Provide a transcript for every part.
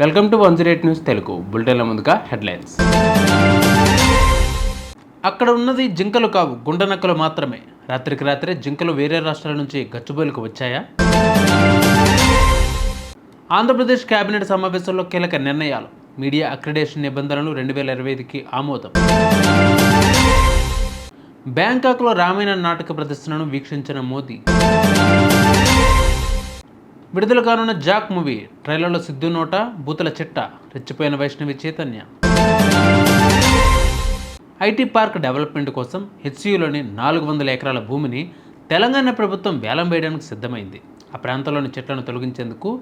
Welcome to 108 news Telugu బులెటిన్ల ముందుగా headlines. అక్కడ ఉన్నది జింకలు కావు, గుండెనక్కలు మాత్రమే. రాత్రికి రాత్రే జింకలు వేరే రాష్ట్రాల నుంచి గచ్చిబౌలికి వచ్చాయా? ఆంధ్రప్రదేశ్ కేబినెట్ సమావేశంలో కీలక నిర్ణయాలు. మీడియా అక్రిడేషన్ నిబంధనలు 2025కి ఆమోదం. బ్యాంకాక్లో రామాయణ నాటక ప్రదర్శనను వీక్షించిన మోదీ. విడుదల కానున్న జాక్ మూవీ ట్రైలర్లో సిద్ధు నోట బూతుల చిట్ట, రెచ్చిపోయిన Vaishnavi Chaitanya. IT park development కోసం హెచ్సియులోని 400 ఎకరాల భూమిని తెలంగాణ ప్రభుత్వం వేలం వేయడానికి సిద్ధమైంది. ఆ ప్రాంతంలోని చెట్లను తొలగించేందుకు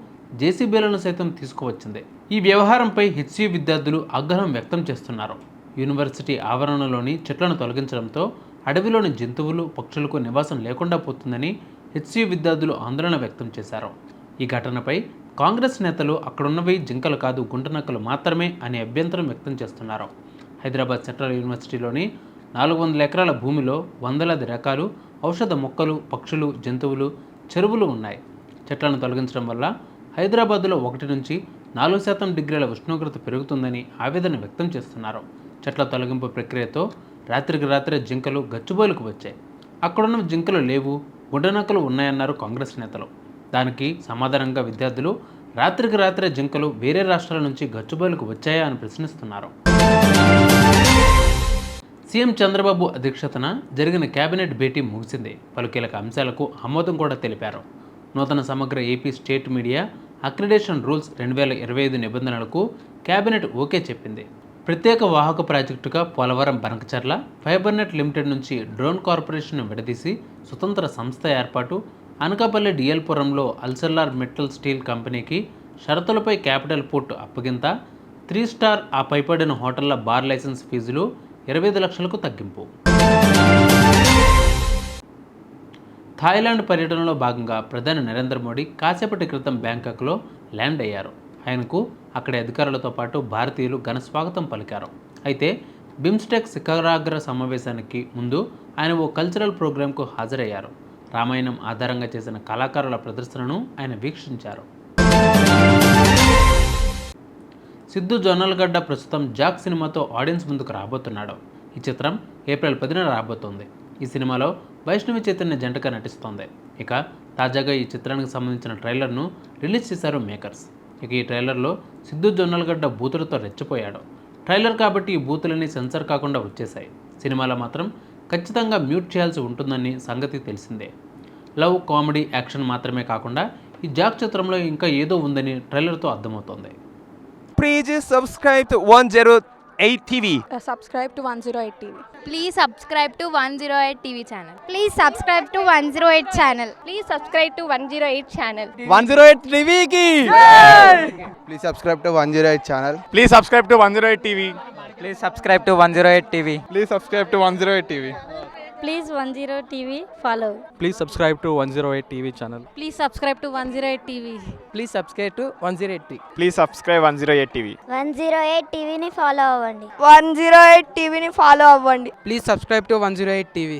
జేసీబీలను సైతం తీసుకువచ్చింది. ఈ వ్యవహారంపై హెచ్సియు విద్యార్థులు ఆగ్రహం వ్యక్తం చేస్తున్నారు. యూనివర్సిటీ ఆవరణలోని చెట్లను తొలగించడంతో అడవిలోని జంతువులు, పక్షులకు నివాసం లేకుండా పోతుందని హెచ్సియు విద్యార్థులు ఆందోళన వ్యక్తం చేశారు. ఈ ఘటనపై కాంగ్రెస్ నేతలు అక్కడున్నవి జింకలు కాదు, గుంటనక్కలు మాత్రమే అనే అభ్యంతరం వ్యక్తం చేస్తున్నారు. హైదరాబాద్ సెంట్రల్ యూనివర్సిటీలోని 400 ఎకరాల భూమిలో వందలాది రకాలు ఔషధ మొక్కలు, పక్షులు, జంతువులు, చెరువులు ఉన్నాయి. చెట్లను తొలగించడం వల్ల హైదరాబాదులో 1 నుంచి 4% డిగ్రీల ఉష్ణోగ్రత పెరుగుతుందని ఆవేదన వ్యక్తం చేస్తున్నారు. చెట్ల తొలగింపు ప్రక్రియతో రాత్రికి రాత్రే జింకలు గచ్చిబౌలికి వచ్చాయి. అక్కడున్న జింకలు లేవు, గుండెనక్కలు ఉన్నాయన్నారు కాంగ్రెస్ నేతలు. దానికి సమాధానంగా విద్యార్థులు రాత్రికి రాత్రే జింకలు వేరే రాష్ట్రాల నుంచి గచ్చిబౌలికి వచ్చాయా అని ప్రశ్నిస్తున్నారు. సీఎం చంద్రబాబు అధ్యక్షతన జరిగిన కేబినెట్ భేటీ ముగిసింది. పలు కీలక అంశాలకు ఆమోదం కూడా తెలిపారు. నూతన సమగ్ర AP state media accreditation rules 2025 నిబంధనలకు కేబినెట్ ఓకే చెప్పింది. ప్రత్యేక వాహక ప్రాజెక్టుగా పోలవరం బనకచర్ల ఫైబర్నెట్ లిమిటెడ్ నుంచి డ్రోన్ కార్పొరేషన్ విడదీసి స్వతంత్ర సంస్థ ఏర్పాటు, అనకాపల్లి డిఎల్పురంలో అల్సెల్లార్ మెటల్ స్టీల్ కంపెనీకి షరతులపై క్యాపిటల్ పోర్ట్ అప్పగింత, 3 స్టార్ ఆ పైపడిన హోటళ్ల బార్ లైసెన్స్ ఫీజులు 25 లక్షలకు తగ్గింపు. థాయిలాండ్ పర్యటనలో భాగంగా ప్రధాని నరేంద్ర మోడీ కాసేపటి క్రితం బ్యాంకాక్లో ల్యాండ్ అయ్యారు. ఆయనకు అక్కడి అధికారులతో పాటు భారతీయులు ఘన స్వాగతం పలికారు. అయితే బిమ్స్టెక్ శిఖరాగ్ర సమావేశానికి ముందు ఆయన ఓ కల్చరల్ ప్రోగ్రాంకు హాజరయ్యారు. రామాయణం ఆధారంగా చేసిన కళాకారుల ప్రదర్శనను ఆయన వీక్షించారు. సిద్ధు జొన్నలగడ్డ ప్రస్తుతం జాక్ సినిమాతో ఆడియన్స్ ముందుకు రాబోతున్నాడు. ఈ చిత్రం ఏప్రిల్ 10న రాబోతోంది. ఈ సినిమాలో వైష్ణవి చైతన్య జంటగా నటిస్తోంది. ఇక తాజాగా ఈ చిత్రానికి సంబంధించిన ట్రైలర్ను రిలీజ్ చేశారు మేకర్స్. ఇక ఈ ట్రైలర్లో సిద్ధు జొన్నలగడ్డ బూతులతో రెచ్చిపోయాడు. ట్రైలర్ కాబట్టి ఈ బూతులన్నీ సెన్సర్ కాకుండా వచ్చేశాయి. సినిమాలో మాత్రం ఖచ్చితంగా మ్యూట్ చేయాల్సి ఉంటుందని సంగతి తెలిసిందే. లవ్, కామెడీ, యాక్షన్ మాత్రమే కాకుండా ఈ జాక్ చిత్రంలో ఇంకా ఏదో ఉందని ట్రైలర్తో అర్థమవుతోంది. Please subscribe to 108 TV. Subscribe to 108 TV. Please subscribe to 108 TV channel. Please subscribe to 108 channel. Please subscribe to 108 channel. 108 TV ki. Please subscribe to 108 channel. Please subscribe to 108 TV. Please subscribe to 108 TV. Please subscribe to 108 TV. Please 10 TV follow. Please subscribe to 108 TV channel. Please subscribe to 108 TV. Please subscribe to 108 TV. Please subscribe 108 TV. 108 TV ని follow అవ్వండి. 108 TV ని follow అవ్వండి. Please subscribe to 108 TV.